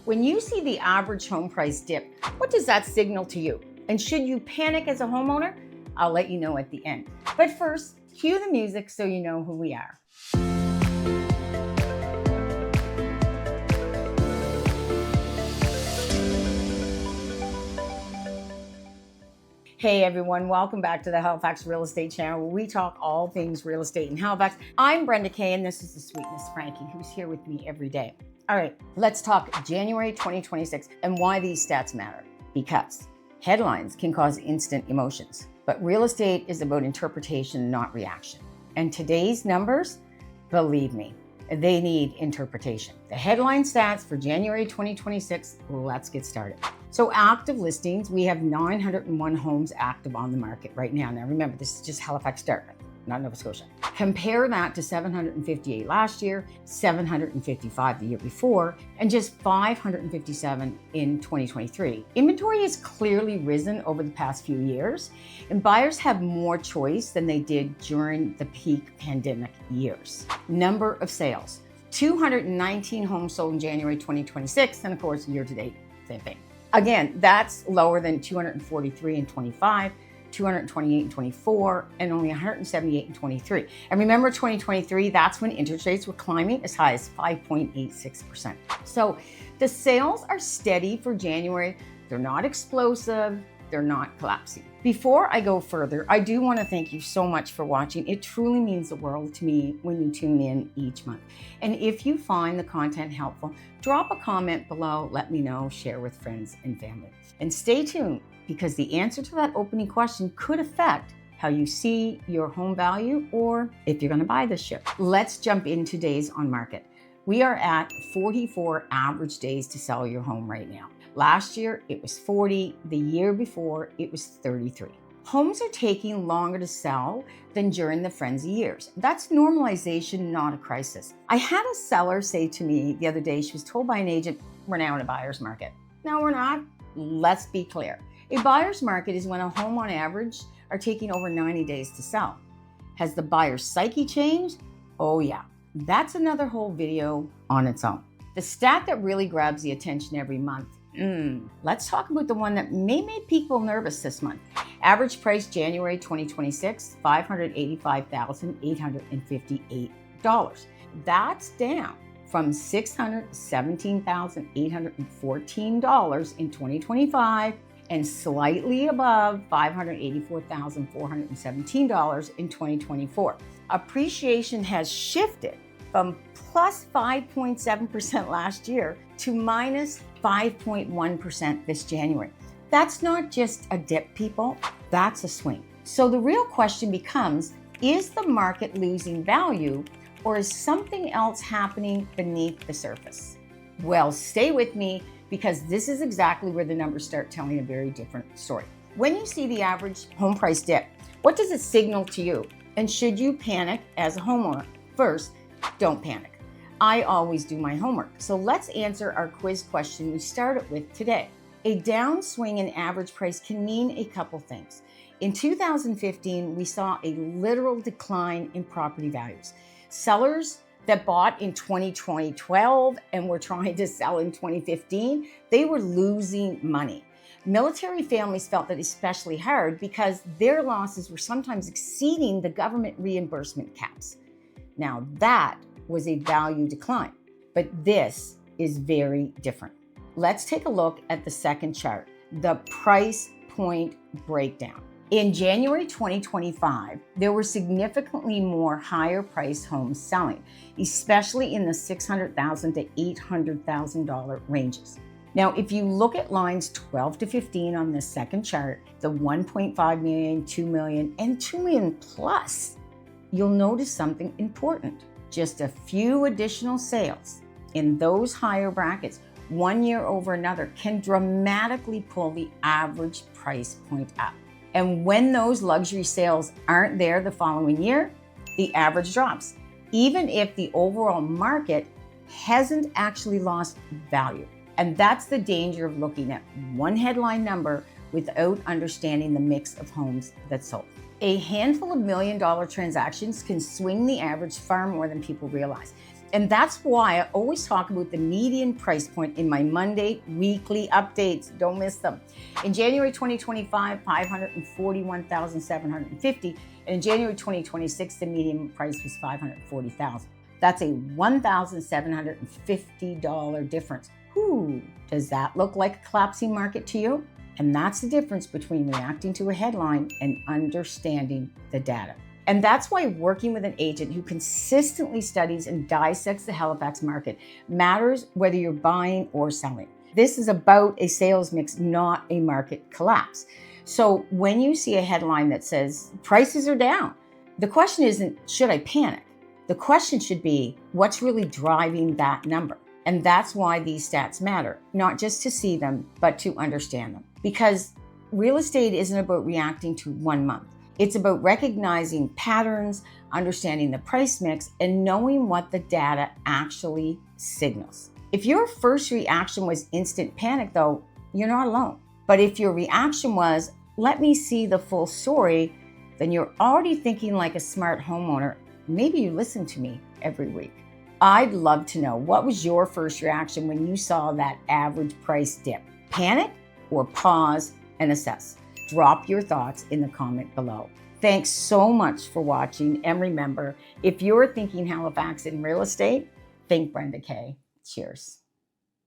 When you see the average home price dip, what does that signal to you? And should you panic as a homeowner? I'll let you know at the end. But first, cue the music so you know who we are. Hey everyone, welcome back to the Halifax Real Estate Channel, where we talk all things real estate in Halifax. I'm Brenda K, and this is the sweetness Frankie, who's here with me every day. All right, let's talk January 2026 and why these stats matter. Because headlines can cause instant emotions, but real estate is about interpretation, not reaction. And today's numbers, believe me, they need interpretation. The headline stats for January 2026, let's get started. So active listings, we have 901 homes active on the market right now. Now remember, this is just Halifax, Dartmouth, not Nova Scotia. Compare that to 758 last year, 755 the year before, and just 557 in 2023. Inventory has clearly risen over the past few years, and buyers have more choice than they did during the peak pandemic years. Number of sales, 219 homes sold in January 2026, and of course, year to date, same thing. Again, that's lower than 243 in 25, 228 in 24, and only 178 in 23. And remember 2023, that's when interest rates were climbing as high as 5.86%. So the sales are steady for January. They're not explosive. They're not collapsing. Before I go further, I do want to thank you so much for watching. It truly means the world to me when you tune in each month. And if you find the content helpful, drop a comment below, let me know, share with friends and family. And stay tuned, because the answer to that opening question could affect how you see your home value or if you're going to buy this ship. Let's jump into days on market. We are at 44 average days to sell your home right now. Last year, it was 40. The year before, it was 33. Homes are taking longer to sell than during the frenzy years. That's normalization, not a crisis. I had a seller say to me the other day, she was told by an agent, we're now in a buyer's market. No, we're not. Let's be clear. A buyer's market is when a home on average are taking over 90 days to sell. Has the buyer's psyche changed? Oh yeah, that's another whole video on its own. The stat that really grabs the attention every month, let's talk about the one that may make people nervous this month. Average price January 2026, $585,858. That's down from $617,814 in 2025 and slightly above $584,417 in 2024. Appreciation has shifted from plus 5.7% last year to minus 5.1% this January. That's not just a dip, people, that's a swing. So the real question becomes, is the market losing value, or is something else happening beneath the surface? Well, stay with me, because this is exactly where the numbers start telling a very different story. When you see the average home price dip, what does it signal to you? And should you panic as a homeowner? First, don't panic. I always do my homework. So let's answer our quiz question we started with today. A downswing in average price can mean a couple things. In 2015, we saw a literal decline in property values. Sellers that bought in 2012 and were trying to sell in 2015, they were losing money. Military families felt that especially hard because their losses were sometimes exceeding the government reimbursement caps. Now that was a value decline, but this is very different. Let's take a look at the second chart, the price point breakdown. In January 2025, there were significantly more higher priced homes selling, especially in the $600,000 to $800,000 ranges. Now, if you look at lines 12 to 15 on this second chart, the 1.5 million, 2 million, and 2 million plus, you'll notice something important. Just a few additional sales in those higher brackets, one year over another, can dramatically pull the average price point up. And when those luxury sales aren't there the following year, the average drops, even if the overall market hasn't actually lost value. And that's the danger of looking at one headline number without understanding the mix of homes that sold. A handful of $1 million transactions can swing the average far more than people realize. And that's why I always talk about the median price point in my Monday weekly updates. Don't miss them. In January 2025, 541,750. And in January 2026, the median price was 540,000. That's a $1,750 difference. Whew, does that look like a collapsing market to you? And that's the difference between reacting to a headline and understanding the data. And that's why working with an agent who consistently studies and dissects the Halifax market matters, whether you're buying or selling. This is about a sales mix, not a market collapse. So when you see a headline that says prices are down, the question isn't, should I panic? The question should be, what's really driving that number? And that's why these stats matter, not just to see them, but to understand them. Because real estate isn't about reacting to 1 month. It's about recognizing patterns, understanding the price mix, and knowing what the data actually signals. If your first reaction was instant panic, though, you're not alone. But if your reaction was, let me see the full story, then you're already thinking like a smart homeowner. Maybe you listen to me every week. I'd love to know, what was your first reaction when you saw that average price dip? Panic or pause and assess? Drop your thoughts in the comment below. Thanks so much for watching. And remember, if you're thinking Halifax in real estate, think Brenda K. Cheers.